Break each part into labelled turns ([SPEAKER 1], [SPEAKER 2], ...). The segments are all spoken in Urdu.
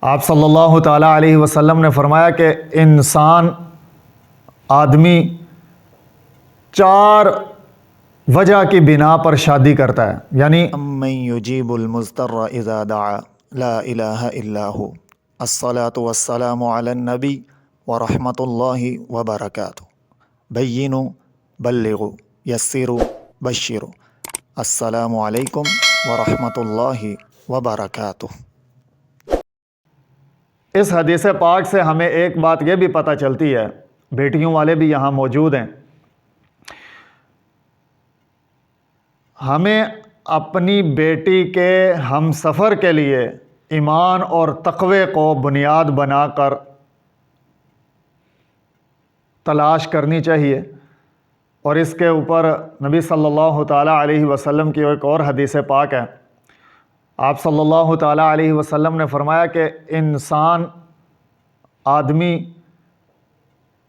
[SPEAKER 1] آپ صلی اللہ تعالیٰ علیہ وسلم نے فرمایا کہ انسان آدمی 4 وجہ کی بنا پر شادی کرتا ہے، یعنی
[SPEAKER 2] امن یجیب المضطر اذا دعا لا الہ الا ہو الصلاۃ والسلام علی النبی ورحمۃ اللہ وبرکاتہ بینوا بلغوا یسروا بشروا السلام علیکم ورحمۃ اللہ وبرکاتہ۔
[SPEAKER 1] اس حدیث پاک سے ہمیں ایک بات یہ بھی پتہ چلتی ہے، بیٹیوں والے بھی یہاں موجود ہیں، ہمیں اپنی بیٹی کے ہم سفر کے لیے ایمان اور تقوی کو بنیاد بنا کر تلاش کرنی چاہیے۔ اور اس کے اوپر نبی صلی اللہ تعالیٰ علیہ وسلم کی ایک اور حدیث پاک ہے۔ آپ صلی اللہ تعالیٰ علیہ وسلم نے فرمایا کہ انسان آدمی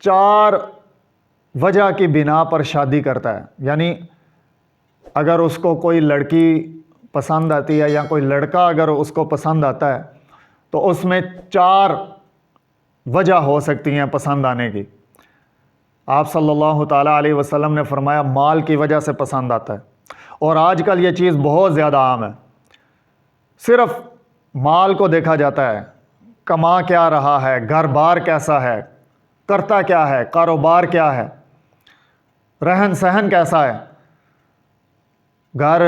[SPEAKER 1] 4 وجہ کی بنا پر شادی کرتا ہے، یعنی اگر اس کو کوئی لڑکی پسند آتی ہے یا کوئی لڑکا اگر اس کو پسند آتا ہے تو اس میں 4 وجہ ہو سکتی ہیں پسند آنے کی۔ آپ صلی اللہ تعالیٰ علیہ وسلم نے فرمایا مال کی وجہ سے پسند آتا ہے، اور آج کل یہ چیز بہت زیادہ عام ہے، صرف مال کو دیکھا جاتا ہے، کما کیا رہا ہے، گھر بار کیسا ہے، کرتا کیا ہے، کاروبار کیا ہے، رہن سہن کیسا ہے، گھر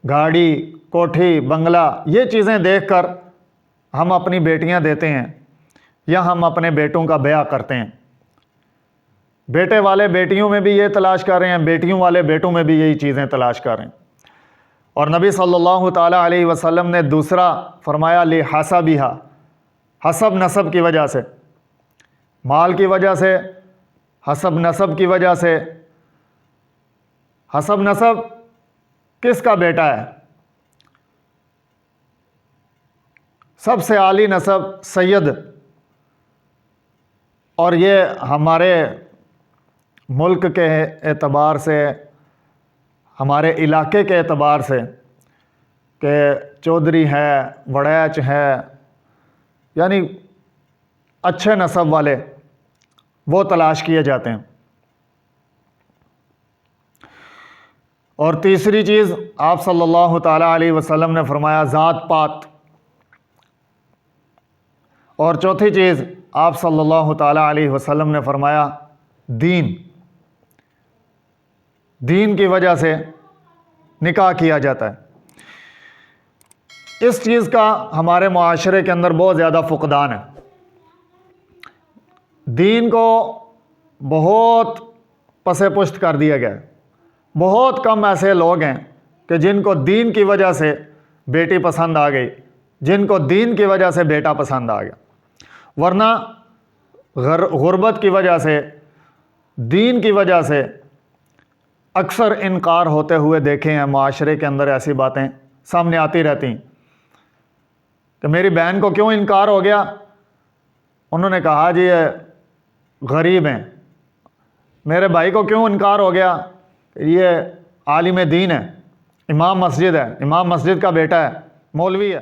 [SPEAKER 1] گاڑی کوٹھی بنگلہ، یہ چیزیں دیکھ کر ہم اپنی بیٹیاں دیتے ہیں یا ہم اپنے بیٹوں کا بیاہ کرتے ہیں۔ بیٹے والے بیٹیوں میں بھی یہ تلاش کر رہے ہیں، بیٹیوں والے بیٹوں میں بھی یہی چیزیں تلاش کر رہے ہیں۔ اور نبی صلی اللہ تعالیٰ علیہ وسلم نے دوسرا فرمایا لحسبھا، حسب نسب کی وجہ سے، مال کی وجہ سے، حسب نسب کی وجہ سے۔ حسب نسب کس کا بیٹا ہے؟ سب سے اعلی نسب سید، اور یہ ہمارے ملک کے اعتبار سے، ہمارے علاقے کے اعتبار سے کہ چودھری ہے، وڑیچ ہے، یعنی اچھے نسب والے وہ تلاش کیے جاتے ہیں۔ اور تیسری چیز آپ صلی اللہ تعالیٰ علیہ وسلم نے فرمایا ذات پات، اور چوتھی چیز آپ صلی اللہ تعالیٰ علیہ وسلم نے فرمایا دین، دین کی وجہ سے نکاح کیا جاتا ہے۔ اس چیز کا ہمارے معاشرے کے اندر بہت زیادہ فقدان ہے، دین کو بہت پس پشت کر دیا گیا ہے۔ بہت کم ایسے لوگ ہیں کہ جن کو دین کی وجہ سے بیٹی پسند آ گئی، جن کو دین کی وجہ سے بیٹا پسند آ گیا، ورنہ غربت کی وجہ سے، دین کی وجہ سے اکثر انکار ہوتے ہوئے دیکھے ہیں۔ معاشرے کے اندر ایسی باتیں سامنے آتی رہتی ہیں کہ میری بہن کو کیوں انکار ہو گیا؟ انہوں نے کہا جی یہ غریب ہیں۔ میرے بھائی کو کیوں انکار ہو گیا؟ یہ عالم دین ہے، امام مسجد ہے، امام مسجد کا بیٹا ہے، مولوی ہے۔